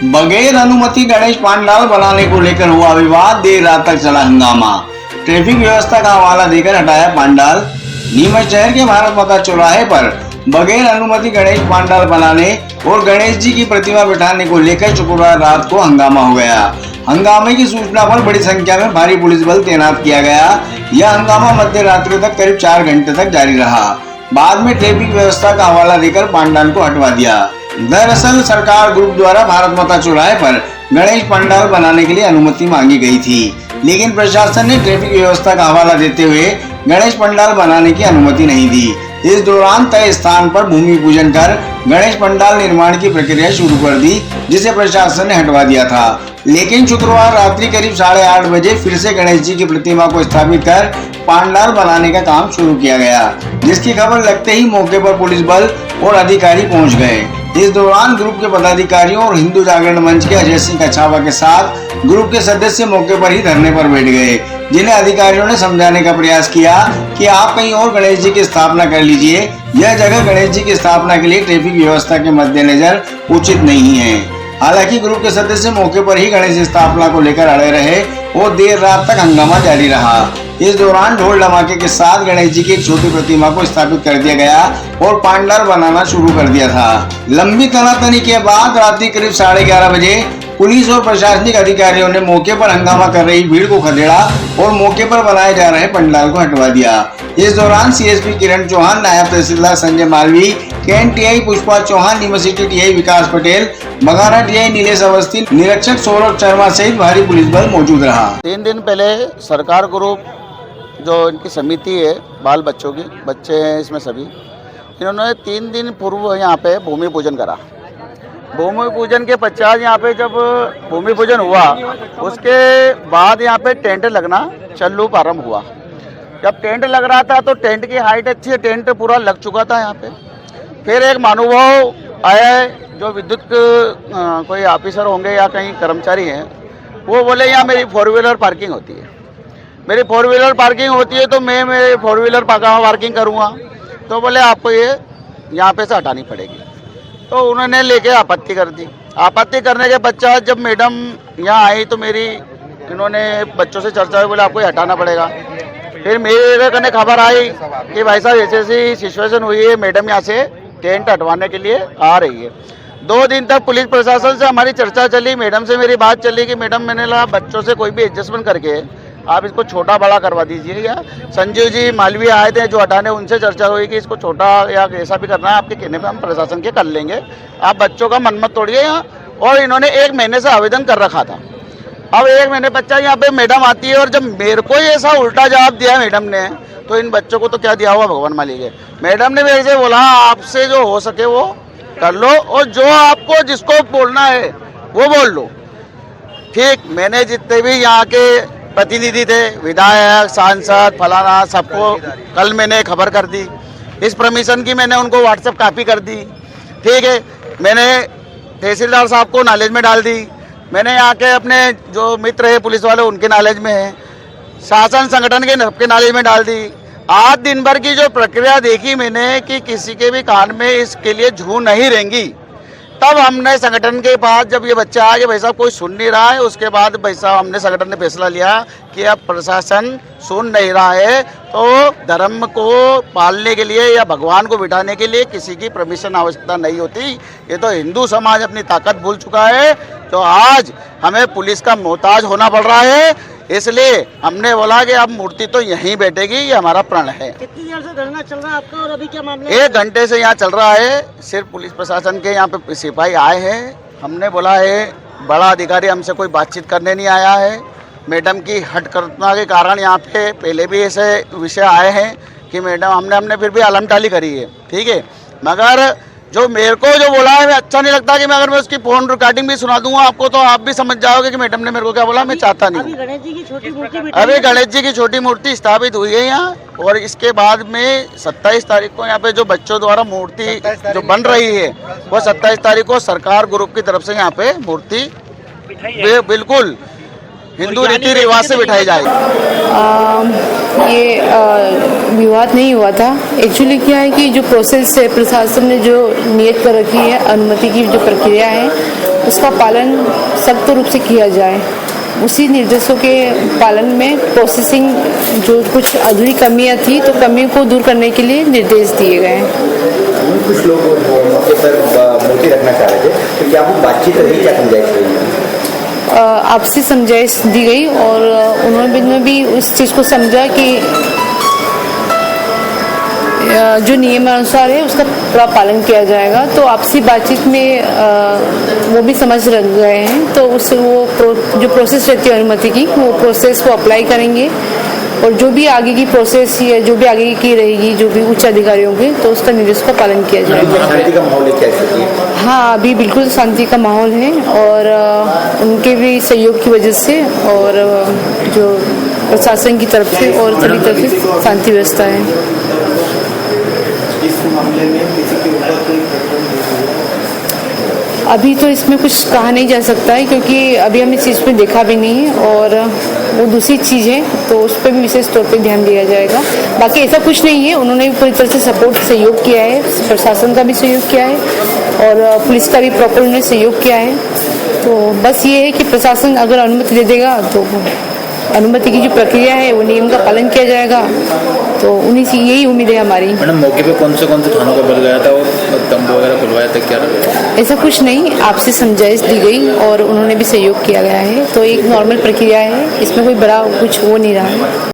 बगैर अनुमति गणेश पंडाल बनाने को लेकर हुआ विवाद, देर रात तक चला हंगामा। ट्रैफिक व्यवस्था का हवाला देकर हटाया पंडाल। नीमच शहर के भारत माता चौराहे पर बगैर अनुमति गणेश पंडाल बनाने और गणेश जी की प्रतिमा बिठाने को लेकर शुक्रवार रात को हंगामा हो गया। हंगामे की सूचना पर बड़ी संख्या में भारी पुलिस बल तैनात किया गया। यह हंगामा मध्य रात्रि तक करीब 4 घंटे तक जारी रहा। बाद में ट्रैफिक व्यवस्था का हवाला देकर पंडाल को हटवा दिया। दरअसल सरकार ग्रुप द्वारा भारत माता चौराहे पर गणेश पंडाल बनाने के लिए अनुमति मांगी गई थी, लेकिन प्रशासन ने ट्रैफिक व्यवस्था का हवाला देते हुए गणेश पंडाल बनाने की अनुमति नहीं दी। इस दौरान तय स्थान पर भूमि पूजन कर गणेश पंडाल निर्माण की प्रक्रिया शुरू कर दी, जिसे प्रशासन ने हटवा दिया था। लेकिन शुक्रवार रात्रि करीब 8:30 बजे फिर से गणेश जी की प्रतिमा को स्थापित कर पंडाल बनाने का काम शुरू किया गया, जिसकी खबर लगते ही मौके पर पुलिस बल और अधिकारी पहुंच गए। इस दौरान ग्रुप के पदाधिकारियों और हिंदू जागरण मंच के अजय सिंह कछावा के साथ ग्रुप के सदस्य मौके पर ही धरने पर बैठ गए, जिन्हें अधिकारियों ने समझाने का प्रयास किया कि आप कहीं और गणेश जी की स्थापना कर लीजिए। यह जगह गणेश जी की स्थापना के लिए ट्रैफिक व्यवस्था के मद्देनजर उचित नहीं है। हालांकि ग्रुप के सदस्य मौके पर ही गणेश स्थापना को लेकर अड़े रहे और देर रात तक हंगामा जारी रहा। इस दौरान ढोल धमाके के साथ गणेश जी की एक छोटी प्रतिमा को स्थापित कर दिया गया और पंडाल बनाना शुरू कर दिया था। लंबी तनातनी के बाद रात्रि करीब 11:30 बजे पुलिस और प्रशासनिक अधिकारियों ने मौके पर हंगामा कर रही भीड़ को खदेड़ा और मौके पर बनाए जा रहे पंडाल को हटवा दिया। इस दौरान CSP Kiran Chauhan, naib tehsildar Sanjay Malvi, cantt TI Pushpa Chauhan, Neemuch city TI Vikas Patel, Baghana TI Nilesh Awasthi, निरीक्षक सौरभ शर्मा सहित भारी पुलिस बल मौजूद रहा। 3 दिन पहले सरकार ग्रुप जो इनकी समिति है, बाल बच्चों की, बच्चे हैं इसमें सभी, इन्होंने 3 दिन पूर्व यहाँ पे भूमि पूजन करा। भूमि पूजन के पश्चात यहाँ पे जब भूमि पूजन हुआ, उसके बाद यहाँ पे टेंट लगना चालू प्रारंभ हुआ। जब टेंट लग रहा था तो टेंट की हाइट अच्छी है, टेंट पूरा लग चुका था यहाँ पे। फिर एक महानुभाव आया है जो विद्युत कोई ऑफिसर होंगे या कहीं कर्मचारी हैं, वो बोले यहाँ मेरी 4 व्हीलर पार्किंग होती है, मेरी 4 व्हीलर पार्किंग होती है तो मैं मेरी 4 व्हीलर पार्किंग करूँगा, तो बोले आपको ये यहाँ पे से हटानी पड़ेगी। तो उन्होंने लेके आपत्ति कर दी। आपत्ति करने के पश्चात जब मैडम यहाँ आई तो इन्होंने बच्चों से चर्चा हुई, बोले आपको ये हटाना पड़ेगा। फिर मेरे कने खबर आई कि भाई साहब ऐसी सिचुएशन हुई है, मैडम यहाँ से टेंट हटवाने के लिए आ रही है। 2 दिन तक पुलिस प्रशासन से हमारी चर्चा चली, मैडम से मेरी बात चली कि मैडम मैंने कहा बच्चों से कोई भी एडजस्टमेंट करके आप इसको छोटा बड़ा करवा दीजिए। या संजीव जी मालवीय आए थे जो हटाने, उनसे चर्चा हुई कि इसको छोटा या ऐसा भी करना है, आपके कहने पे हम प्रशासन के कर लेंगे, आप बच्चों का मन मत तोड़िए यहाँ। और इन्होंने 1 महीने से आवेदन कर रखा था। अब 1 महीने बच्चा यहाँ पे मैडम आती है और जब मेरे को ऐसा उल्टा जवाब दिया मैडम ने, तो इन बच्चों को तो क्या दिया हुआ भगवान मालिक है। मैडम ने मेरे से बोला आपसे जो हो सके वो कर लो और जो आपको जिसको बोलना है वो बोल लो। ठीक, मैंने जितने भी यहाँ के प्रतिनिधि थे, विधायक, सांसद, फलाना, सबको कल मैंने खबर कर दी। इस परमिशन की मैंने उनको व्हाट्सएप कॉपी कर दी। ठीक है, मैंने तहसीलदार साहब को नॉलेज में डाल दी। मैंने यहाँ के अपने जो मित्र है पुलिस वाले उनके नॉलेज में है, शासन संगठन के सबके नॉलेज में डाल दी। आज दिन भर की जो प्रक्रिया देखी मैंने कि किसी के भी कान में इसके लिए जू नहीं रहेंगी। तब हमने संगठन के पास जब ये बच्चा आ गया भाई साहब कोई सुन नहीं रहा है, उसके बाद भाई साहब हमने संगठन ने फैसला लिया कि अब प्रशासन सुन नहीं रहा है तो धर्म को पालने के लिए या भगवान को बिठाने के लिए किसी की परमिशन आवश्यकता नहीं होती। ये तो हिंदू समाज अपनी ताकत भूल चुका है, तो आज हमें पुलिस का मोहताज होना पड़ रहा है। इसलिए हमने बोला कि अब मूर्ति तो यहीं बैठेगी, ये हमारा प्रण है। कितनी देर से धरना चल रहा है आपका और अभी क्या मामला? 1 घंटे से यहाँ चल रहा है। सिर्फ पुलिस प्रशासन के यहाँ पे सिपाही आए हैं। हमने बोला है बड़ा अधिकारी हमसे कोई बातचीत करने नहीं आया है। मैडम की हटकर्ता के कारण यहाँ पे पहले भी ऐसे विषय आए हैं कि मैडम हमने फिर भी आलमटाली करी है। ठीक है, मगर जो मेरे को जो बोला है अच्छा नहीं लगता कि अगर मैं उसकी फोन रिकॉर्डिंग भी सुना दूंगा आपको तो आप भी समझ जाओगे कि मैडम ने मेरे को क्या बोला। मैं चाहता नहीं। अभी गणेश जी की छोटी मूर्ति स्थापित हुई है यहाँ, और इसके बाद में 27 तारीख को यहाँ पे जो बच्चों द्वारा मूर्ति जो बन रही है वो 27 तारीख को सरकार ग्रुप की तरफ से यहाँ पे मूर्ति बिल्कुल हिंदू रीति रिवाज से बिठाई जाएगी। ये विवाद नहीं हुआ था। एक्चुअली क्या है कि जो प्रोसेस है, प्रशासन ने जो नियत कर रखी है, अनुमति की जो प्रक्रिया है उसका पालन सख्त रूप से किया जाए। उसी निर्देशों के पालन में प्रोसेसिंग जो कुछ अधूरी कमियां थी तो कमियों को दूर करने के लिए निर्देश दिए गए हैं। कुछ लोग मौके पर मूर्ति रखना चाह रहे थे, तो क्या वो बातचीत रही, क्या समझाइश रही? आपसी समझाइश दी गई और उन्होंने भी उस चीज़ को समझा कि जो नियमानुसार है उसका पूरा पालन किया जाएगा। तो आपसी बातचीत में वो भी समझ रख गए हैं, तो उससे वो जो प्रोसेस रहती है अनुमति की, वो प्रोसेस को अप्लाई करेंगे और जो भी आगे की प्रोसेस या जो भी आगे की रहेगी, जो भी उच्च अधिकारी होंगे, तो उसका निर्देश का पालन किया जाएगा। शांति का माहौल है, क्या स्थिति है? हाँ, अभी बिल्कुल शांति का माहौल है और उनके भी सहयोग की वजह से और जो प्रशासन की तरफ से और सभी तरफ से शांति व्यवस्था है। इस मामले में किसी के ऊपर कोई अभी तो इसमें कुछ कहा नहीं जा सकता है क्योंकि अभी हम इस चीज़ में देखा भी नहीं है और वो दूसरी चीज़ है, तो उस पर भी विशेष तौर पे ध्यान दिया जाएगा। बाकी ऐसा कुछ नहीं है, उन्होंने भी पूरी तरह से सपोर्ट सहयोग किया है, प्रशासन का भी सहयोग किया है और पुलिस का भी प्रॉपर उन्होंने सहयोग किया है। तो बस ये है कि प्रशासन अगर अनुमति दे देगा तो अनुमति की जो प्रक्रिया है वो नियम का पालन किया जाएगा, तो उन्हीं से यही उम्मीद है हमारी। मैडम, मौके पे कौन से थानों का बल गया था और तंबू वगैरह खुलवाया था, क्या ऐसा कुछ नहीं, आपसे समझाइश दी गई और उन्होंने भी सहयोग किया गया है, तो एक नॉर्मल प्रक्रिया है, इसमें कोई बड़ा कुछ हो नहीं रहा है।